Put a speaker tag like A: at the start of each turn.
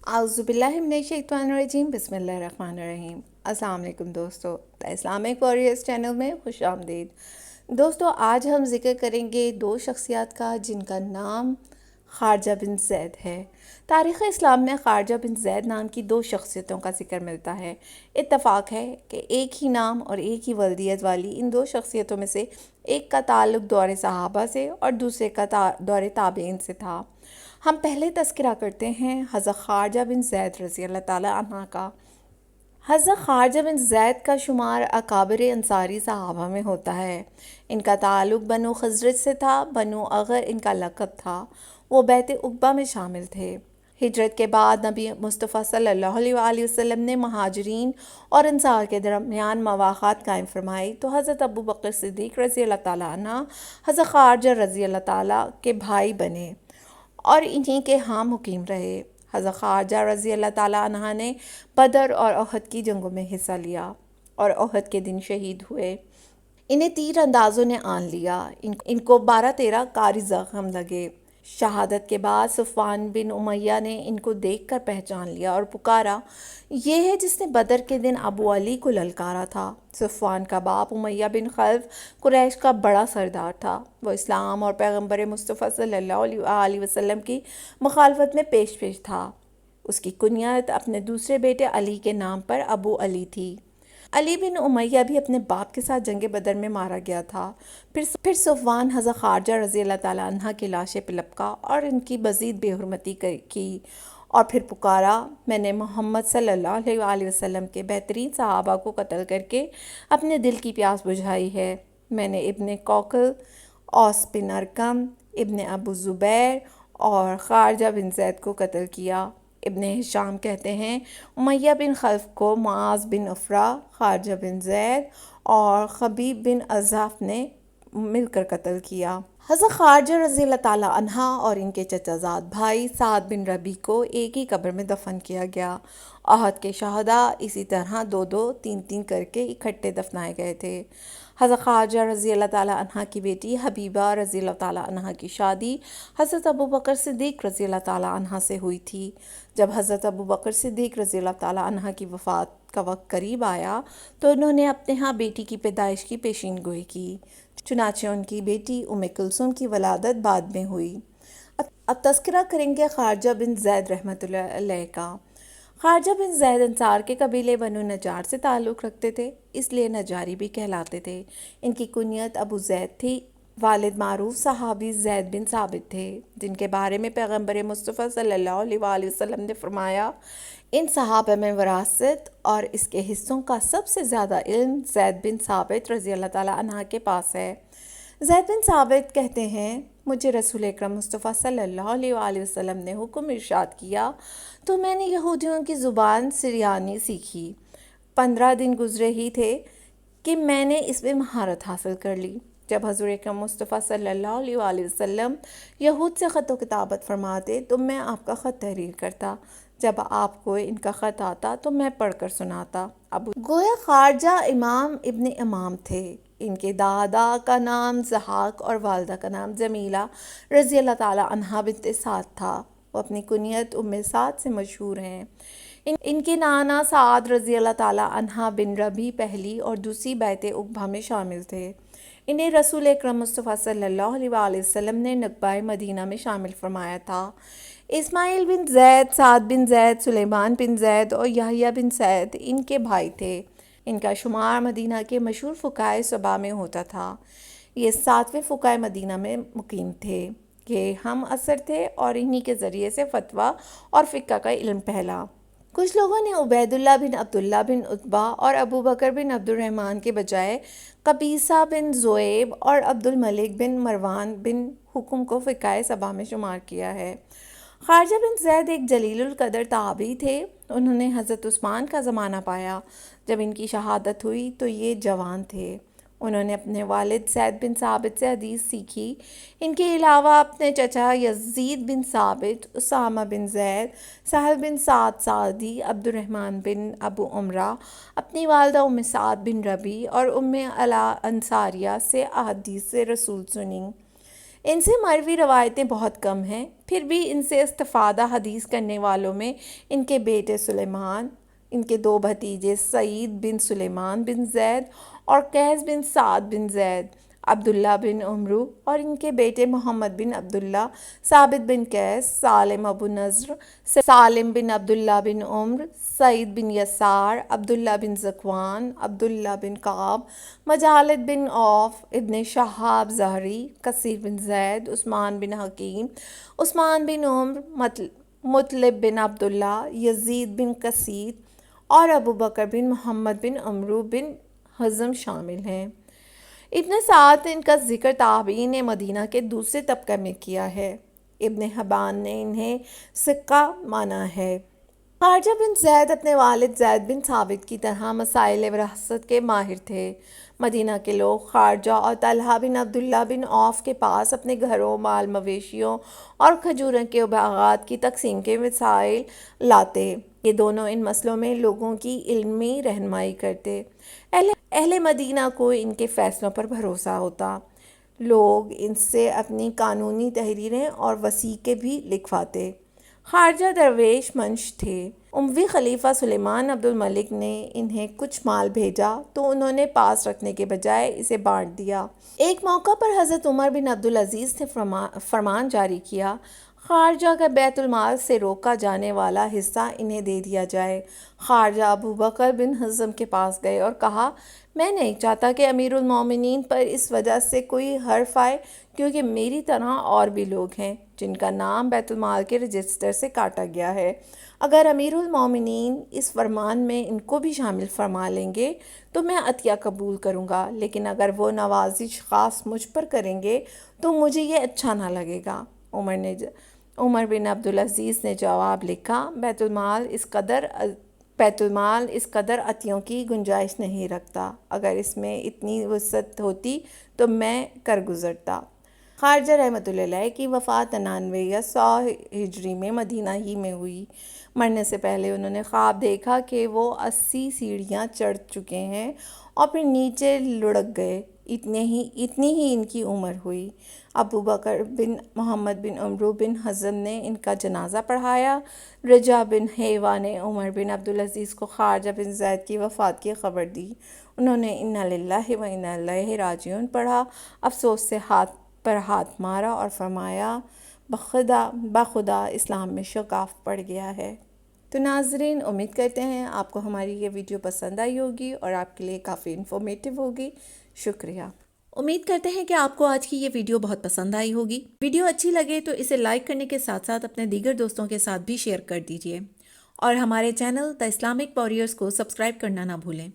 A: اعوذ باللہ من الشیطان الرجیم بسم اللہ الرحمن الرحیم۔ السلام علیکم دوستو، دا اسلامک وارریئرز چینل میں خوش آمدید۔ دوستو آج ہم ذکر کریں گے دو شخصیات کا جن کا نام خارجہ بن زید ہے۔ تاریخ اسلام میں خارجہ بن زید نام کی دو شخصیتوں کا ذکر ملتا ہے۔ اتفاق ہے کہ ایک ہی نام اور ایک ہی ولدیت والی ان دو شخصیتوں میں سے ایک کا تعلق دور صحابہ سے اور دوسرے کا دور تابعین سے تھا۔ ہم پہلے تذکرہ کرتے ہیں حضرت خارجہ بن زید رضی اللہ تعالیٰ عنہ کا۔ حضرت خارجہ بن زید کا شمار اکابر انصاری صحابہ میں ہوتا ہے۔ ان کا تعلق بنو خزرج سے تھا، بنو اغر ان کا لقب تھا۔ وہ بیعت عقبہ میں شامل تھے۔ ہجرت کے بعد نبی مصطفیٰ صلی اللہ علیہ وآلہ وسلم نے مہاجرین اور انصار کے درمیان مواخات قائم فرمائی تو حضرت ابو بکر صدیق رضی اللہ تعالیٰ عنہ حضرت خارجہ رضی اللہ تعالیٰ کے بھائی بنے اور انہی کے ہاں مقیم رہے۔ حضرت خارجہ رضی اللہ تعالیٰ عنہ نے بدر اور احد کی جنگوں میں حصہ لیا اور احد کے دن شہید ہوئے۔ انہیں تیر اندازوں نے آن لیا، ان کو 12-13 کاری زخم لگے۔ شہادت کے بعد صفوان بن امیہ نے ان کو دیکھ کر پہچان لیا اور پکارا، یہ ہے جس نے بدر کے دن ابو علی کو للکارا تھا۔ صفوان کا باپ امیہ بن خلف قریش کا بڑا سردار تھا۔ وہ اسلام اور پیغمبر مصطفیٰ صلی اللہ علیہ وآلہ وسلم کی مخالفت میں پیش تھا۔ اس کی کنیت اپنے دوسرے بیٹے علی کے نام پر ابو علی تھی۔ علی بن امیہ بھی اپنے باپ کے ساتھ جنگ بدر میں مارا گیا تھا۔ پھر صفوان حضرت خارجہ رضی اللہ تعالیٰ عنہ کی لاشیں پہ لپکا اور ان کی مزید بے حرمتی کی اور پھر پکارا، میں نے محمد صلی اللہ علیہ وآلہ وسلم کے بہترین صحابہ کو قتل کر کے اپنے دل کی پیاس بجھائی ہے۔ میں نے ابن کوکل، اوس بن ارقم، ابن ابو زبیر اور خارجہ بن زید کو قتل کیا۔ ابن ہشام کہتے ہیں امیہ بن خلف کو معاذ بن افرا، خارجہ بن زید اور خبیب بن اضاف نے مل کر قتل کیا۔ حضرت خارجہ رضی اللہ تعالیٰ عنہ اور ان کے چچا زاد بھائی سعد بن ربیع کو ایک ہی قبر میں دفن کیا گیا۔ احد کے شہداء اسی طرح 2-2 3-3 کر کے اکٹھے دفنائے گئے تھے۔ حضرت خارجہ رضی اللہ تعالیٰ عنہ کی بیٹی حبیبہ رضی اللہ تعالیٰ عنہ کی شادی حضرت ابو بکر صدیق رضی اللہ تعالیٰ عنہ سے ہوئی تھی۔ جب حضرت ابو بکر صدیق رضی اللہ تعالیٰ عنہ کی وفات کا وقت قریب آیا تو انہوں نے اپنے ہاں بیٹی کی پیدائش کی پیشین گوئی کی، چنانچہ ان کی بیٹی ام کلثوم کی ولادت بعد میں ہوئی۔ اب تذکرہ کریں گے خارجہ بن زید رحمۃ اللہ علیہ کا۔ خارجہ بن زید انصار کے قبیلے بنو نجار سے تعلق رکھتے تھے، اس لیے نجاری بھی کہلاتے تھے۔ ان کی کنیت ابو زید تھی۔ والد معروف صحابی زید بن ثابت تھے، جن کے بارے میں پیغمبر مصطفیٰ صلی اللہ علیہ وآلہ وسلم نے فرمایا، ان صحابہ میں وراثت اور اس کے حصوں کا سب سے زیادہ علم زید بن ثابت رضی اللہ تعالیٰ عنہ کے پاس ہے۔ زید بن ثابت کہتے ہیں، مجھے رسول اکرم مصطفیٰ صلی اللہ علیہ وآلہ وسلم نے حکم ارشاد کیا تو میں نے یہودیوں کی زبان سریانی سیکھی۔ 15 دن گزرے ہی تھے کہ میں نے اس میں مہارت حاصل کر لی۔ جب حضور اکرم مصطفیٰ صلی اللہ علیہ وآلہ وسلم یہود سے خط و کتابت فرماتے تو میں آپ کا خط تحریر کرتا، جب آپ کو ان کا خط آتا تو میں پڑھ کر سناتا۔ گویا خارجہ امام ابن امام تھے۔ ان کے دادا کا نام ضحاک اور والدہ کا نام جمیلہ رضی اللہ تعالیٰ عنہ بنت سعد تھا۔ وہ اپنی کنیت ام سعد سے مشہور ہیں۔ ان کے نانا سعد رضی اللہ تعالیٰ عنہ بن ربیع پہلی اور دوسری بیعت عقبہ میں شامل تھے۔ انہیں رسول اکرم مصطفیٰ صلی اللہ علیہ وآلہ وسلم نے نقبۂ مدینہ میں شامل فرمایا تھا۔ اسماعیل بن زید، سعد بن زید، سلیمان بن زید اور یحییٰ بن سعد ان کے بھائی تھے۔ ان کا شمار مدینہ کے مشہور فقہائے سبع میں ہوتا تھا۔ یہ 7ویں فقہ مدینہ میں مقیم تھے۔ یہ ہم عصر تھے اور انہی کے ذریعے سے فتویٰ اور فقہ کا علم پھیلا۔ کچھ لوگوں نے عبید اللہ بن عبداللہ بن عتبہ اور ابو بکر بن عبد الرحمن کے بجائے قبیصہ بن ذؤیب اور عبد الملک بن مروان بن حکم کو فقہ سبع میں شمار کیا ہے۔ خارجہ بن زید ایک جلیل القدر تابعی تھے۔ انہوں نے حضرت عثمان کا زمانہ پایا۔ جب ان کی شہادت ہوئی تو یہ جوان تھے۔ انہوں نے اپنے والد زید بن ثابت سے حدیث سیکھی۔ ان کے علاوہ اپنے چچا یزید بن ثابت، اسامہ بن زید، سہل بن سعد ساعدی، عبد الرحمن بن ابو عمرہ، اپنی والدہ ام سعد بن ربیع اور ام علا انصاریہ سے احادیث رسول سنی۔ ان سے مروی روایتیں بہت کم ہیں، پھر بھی ان سے استفادہ حدیث کرنے والوں میں ان کے بیٹے سلیمان، ان کے دو بھتیجے سعید بن سلیمان بن زید اور قیس بن سعد بن زید، عبداللہ بن عمرو اور ان کے بیٹے محمد بن عبداللہ، ثابت بن قیس، سالم ابو نضر، سالم بن عبداللہ بن عمر، سعید بن یسار، عبداللہ بن ذکوان، عبداللہ بن کعب، مجالد بن عوف، ابن شہاب زہری، کثیر بن زید، عثمان بن حکیم، عثمان بن عمر، مطلب بن عبداللہ، یزید بن کثیر اور ابو بکر بن محمد بن عمرو بن حزم شامل ہیں۔ ابن سعد نے ان کا ذکر تابعین مدینہ کے دوسرے طبقہ میں کیا ہے۔ ابن حبان نے انہیں ثقہ مانا ہے۔ خارجہ بن زید اپنے والد زید بن ثابت کی طرح مسائل وراثت کے ماہر تھے۔ مدینہ کے لوگ خارجہ اور طلحہ بن عبداللہ بن عوف کے پاس اپنے گھروں، مال مویشیوں اور کھجوروں کے باغات کی تقسیم کے مسائل لاتے۔ یہ دونوں ان مسئلوں میں لوگوں کی علمی رہنمائی کرتے۔ اہل مدینہ کو ان کے فیصلوں پر بھروسہ ہوتا۔ لوگ ان سے اپنی قانونی تحریریں اور وثیقے بھی لکھواتے۔ خارجہ درویش منش تھے۔ اموی خلیفہ سلیمان عبد الملک نے انہیں کچھ مال بھیجا تو انہوں نے پاس رکھنے کے بجائے اسے بانٹ دیا۔ ایک موقع پر حضرت عمر بن عبدالعزیز نے فرمان جاری کیا، خارجہ کا بیت المال سے روکا جانے والا حصہ انہیں دے دیا جائے۔ خارجہ ابو بکر بن حزم کے پاس گئے اور کہا، میں نہیں چاہتا کہ امیر المومنین پر اس وجہ سے کوئی حرف آئے، کیونکہ میری طرح اور بھی لوگ ہیں جن کا نام بیت المال کے رجسٹر سے کاٹا گیا ہے۔ اگر امیر المومنین اس فرمان میں ان کو بھی شامل فرما لیں گے تو میں عطیہ قبول کروں گا، لیکن اگر وہ نوازش خاص مجھ پر کریں گے تو مجھے یہ اچھا نہ لگے گا۔ عمر بن عبدالعزیز نے جواب لکھا، بیت المال اس قدر عطیوں کی گنجائش نہیں رکھتا، اگر اس میں اتنی وسعت ہوتی تو میں کر گزرتا۔ خارجہ رحمۃ اللہ علیہ کی وفات 99 یا 100 ہجری میں مدینہ ہی میں ہوئی۔ مرنے سے پہلے انہوں نے خواب دیکھا کہ وہ 80 سیڑھیاں چڑھ چکے ہیں اور پھر نیچے لڑک گئے، اتنی ہی ان کی عمر ہوئی۔ ابو بکر بن محمد بن عمرو بن حزم نے ان کا جنازہ پڑھایا۔ رجا بن حیوہ نے عمر بن عبدالعزیز کو خارجہ بن زید کی وفات کی خبر دی۔ انہوں نے انا للہ و انا الیہ راجعون پڑھا، افسوس سے ہاتھ پر ہاتھ مارا اور فرمایا، بخدا اسلام میں شگاف پڑ گیا ہے۔ تو ناظرین، امید کرتے ہیں آپ کو ہماری یہ ویڈیو پسند آئی ہوگی اور آپ کے لیے کافی انفارمیٹیو ہوگی۔ شکریہ۔ امید کرتے ہیں کہ آپ کو آج کی یہ ویڈیو بہت پسند آئی ہوگی۔ ویڈیو اچھی لگے تو اسے لائک کرنے کے ساتھ ساتھ اپنے دیگر دوستوں کے ساتھ بھی شیئر کر دیجیے اور ہمارے چینل دی اسلامک واریئرز کو سبسکرائب کرنا نہ بھولیں۔